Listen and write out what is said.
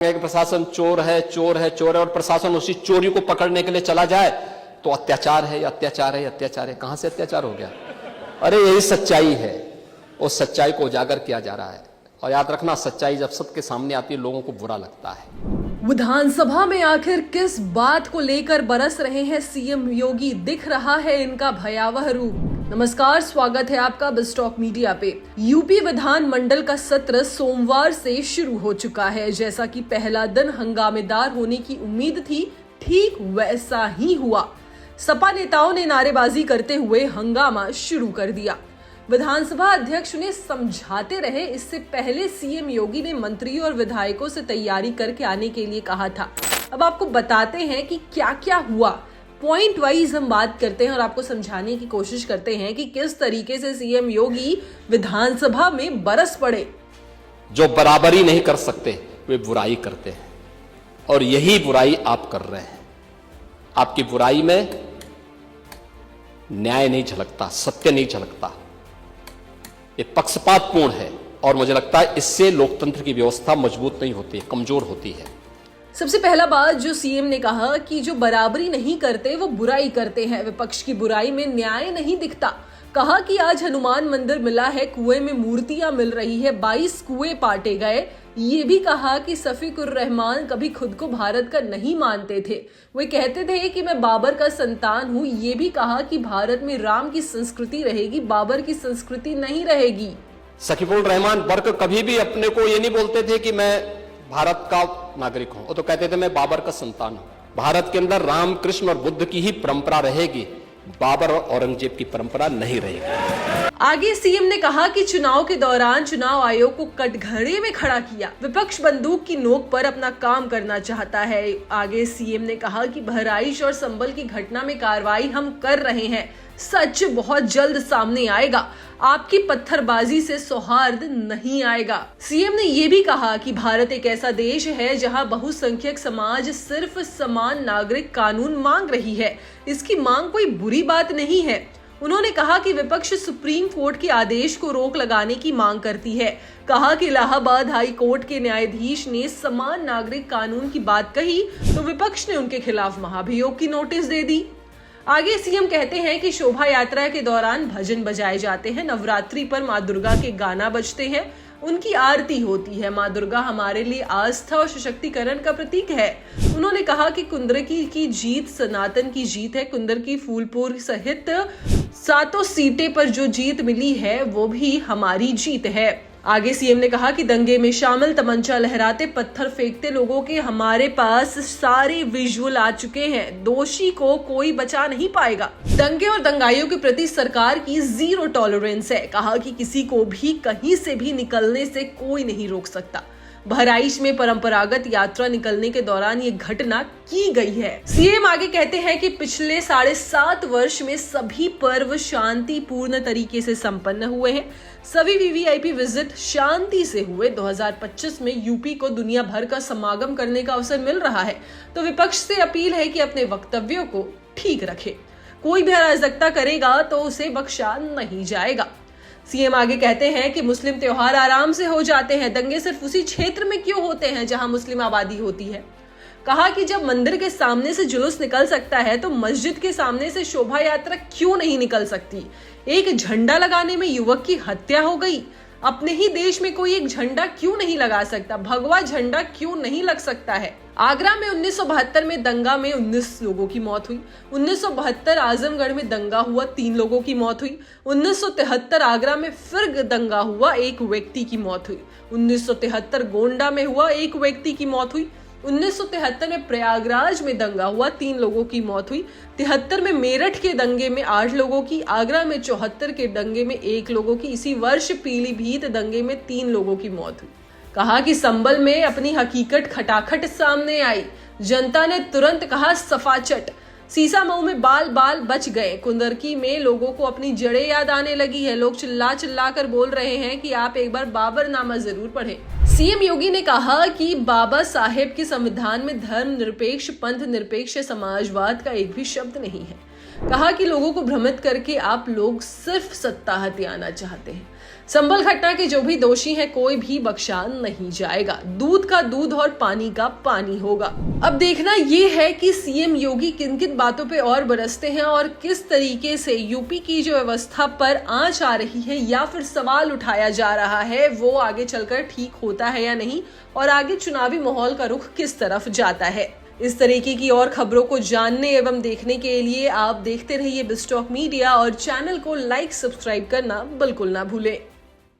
कि प्रशासन चोर है चोर है चोर है और प्रशासन उसी चोरी को पकड़ने के लिए चला जाए तो अत्याचार है अत्याचार है अत्याचार है। कहां से अत्याचार हो गया? अरे यही सच्चाई है, उस सच्चाई को उजागर किया जा रहा है। और याद रखना, सच्चाई जब सबके सामने आती है लोगों को बुरा लगता है। विधानसभा में आखिर किस बात को लेकर बरस रहे हैं सीएम योगी? दिख रहा है इनका भयावह रूप। नमस्कार, स्वागत है आपका बिस्टॉक मीडिया पे। यूपी विधानमंडल का सत्र सोमवार से शुरू हो चुका है। जैसा कि पहला दिन हंगामेदार होने की उम्मीद थी, ठीक वैसा ही हुआ। सपा नेताओं ने नारेबाजी करते हुए हंगामा शुरू कर दिया। विधानसभा अध्यक्ष उन्हें समझाते रहे। इससे पहले सीएम योगी ने मंत्रियों और विधायकों से तैयारी करके आने के लिए कहा था। अब आपको बताते हैं कि क्या क्या हुआ। पॉइंट वाइज हम बात करते हैं और आपको समझाने की कोशिश करते हैं कि किस तरीके से सीएम योगी विधानसभा में बरस पड़े। जो बराबरी नहीं कर सकते वे बुराई करते हैं, और यही बुराई आप कर रहे हैं। आपकी बुराई में न्याय नहीं झलकता, सत्य नहीं झलकता, ये पक्षपातपूर्ण है। और मुझे लगता है इससे लोकतंत्र की व्यवस्था मजबूत नहीं होती, कमजोर होती है। सबसे पहला बात जो सीएम ने कहा कि जो बराबरी नहीं करते वो बुराई करते हैं। विपक्ष की बुराई में न्याय नहीं दिखता। कहा कि आज हनुमान मंदिर मिला है, कुएं में मूर्तियां मिल रही है, 22 कुएं पाटे गए। ये भी कहा कि शफीकुर रहमान कभी खुद को भारत का नहीं मानते थे। वे कहते थे कि मैं बाबर का संतान हूँ। ये भी कहा कि भारत में राम की संस्कृति रहेगी, बाबर की संस्कृति नहीं रहेगी। शफीकुर रहमान बर्क कभी भी अपने को ये नहीं बोलते थे कि मैं भारत का नागरिक हूं, वो तो कहते थे मैं बाबर का संतान हूं। भारत के अंदर राम, कृष्ण और बुद्ध की ही परंपरा रहेगी, बाबर और औरंगजेब की परंपरा नहीं रहेगी। आगे सीएम ने कहा कि चुनाव के दौरान चुनाव आयोग को कटघरे में खड़ा किया। विपक्ष बंदूक की नोक पर अपना काम करना चाहता है। आगे सीएम ने कहा कि बहराइच और संभल की घटना में कार्रवाई हम कर रहे हैं, सच बहुत जल्द सामने आएगा। आपकी पत्थरबाजी से सौहार्द नहीं आएगा। सीएम ने ये भी कहा कि भारत एक ऐसा देश है जहां बहुसंख्यक समाज सिर्फ समान नागरिक कानून मांग रही है। इसकी मांग कोई बुरी बात नहीं है। उन्होंने कहा कि विपक्ष सुप्रीम कोर्ट के आदेश को रोक लगाने की मांग करती है। कहा कि इलाहाबाद हाई कोर्ट के न्यायाधीश ने समान नागरिक कानून की बात कही तो विपक्ष ने उनके खिलाफ महाभियोग की नोटिस दे दी। आगे सीएम कहते हैं कि शोभा यात्रा के दौरान भजन बजाए जाते हैं, नवरात्रि पर माँ दुर्गा के गाना बजते हैं, उनकी आरती होती है। माँ दुर्गा हमारे लिए आस्था और सशक्तिकरण का प्रतीक है। उन्होंने कहा कि कुंदरकी की जीत सनातन की जीत है। कुंदरकी, फूलपुर सहित 7 सीटें पर जो जीत मिली है वो भी हमारी जीत है। आगे सीएम ने कहा कि दंगे में शामिल तमंचा लहराते, पत्थर फेंकते लोगों के हमारे पास सारे विजुअल आ चुके हैं। दोषी को कोई बचा नहीं पाएगा। दंगे और दंगाइयों के प्रति सरकार की 0 टॉलरेंस है। कहा कि किसी को भी कहीं से भी निकलने से कोई नहीं रोक सकता। बहराइच में परंपरागत यात्रा निकलने के दौरान ये घटना की गई है। सीएम आगे कहते हैं कि पिछले 7.5 वर्ष में सभी पर्व शांतिपूर्ण तरीके से संपन्न हुए हैं। सभी वीवीआईपी विजिट शांति से हुए। 2025 में यूपी को दुनिया भर का समागम करने का अवसर मिल रहा है, तो विपक्ष से अपील है कि अपने वक्तव्यों को ठीक रखे। कोई भी अराजकता करेगा तो उसे बख्शा नहीं जाएगा। सीएम आगे कहते हैं कि मुस्लिम त्योहार आराम से हो जाते हैं, दंगे सिर्फ उसी क्षेत्र में क्यों होते हैं जहां मुस्लिम आबादी होती है। कहा कि जब मंदिर के सामने से जुलूस निकल सकता है तो मस्जिद के सामने से शोभा यात्रा क्यों नहीं निकल सकती। एक झंडा लगाने में युवक की हत्या हो गई। अपने ही देश में कोई एक झंडा क्यों नहीं लगा सकता? भगवा झंडा क्यों नहीं लग सकता है? आगरा में 1972 में दंगा में 19 लोगों की मौत हुई। 1972 आजमगढ़ में दंगा हुआ, 3 लोगों की मौत हुई। 1973 आगरा में फिर दंगा हुआ, 1 व्यक्ति की मौत हुई। 1973 गोंडा में हुआ, 1 व्यक्ति की मौत हुई। 1973 में प्रयागराज में दंगा हुआ, 3 लोगों की मौत हुई। 73 में मेरठ के दंगे में 8 लोगों की, आगरा में 74 के दंगे में 1 लोगों की, इसी वर्ष पीलीभीत दंगे में 3 लोगों की मौत हुई। कहा कि संभल में अपनी हकीकत खटाखट सामने आई, जनता ने तुरंत कहा सफाचट। सीसामऊ में बाल बाल बच गए। कुंदरकी में लोगों को अपनी जड़ें याद आने लगी है। लोग चिल्ला चिल्ला कर बोल रहे हैं कि आप एक बार बाबरनामा जरूर पढ़ें। सीएम योगी ने कहा कि बाबा साहेब के संविधान में धर्म निरपेक्ष, पंथ निरपेक्ष, समाजवाद का एक भी शब्द नहीं है। कहा कि लोगों को भ्रमित करके आप लोग सिर्फ सत्ता हथियाना चाहते हैं। संभल घटना के जो भी दोषी हैं कोई भी बख्शा नहीं जाएगा। दूध का दूध और पानी का पानी होगा। अब देखना ये है कि सीएम योगी किन किन बातों पे और बरसते हैं और किस तरीके से यूपी की जो व्यवस्था पर आंच आ रही है या फिर सवाल उठाया जा रहा है वो आगे चलकर ठीक होता है या नहीं, और आगे चुनावी माहौल का रुख किस तरफ जाता है। इस तरीके की और खबरों को जानने एवं देखने के लिए आप देखते रहिए बिजटॉक मीडिया और चैनल को लाइक सब्सक्राइब करना बिल्कुल ना भूलें।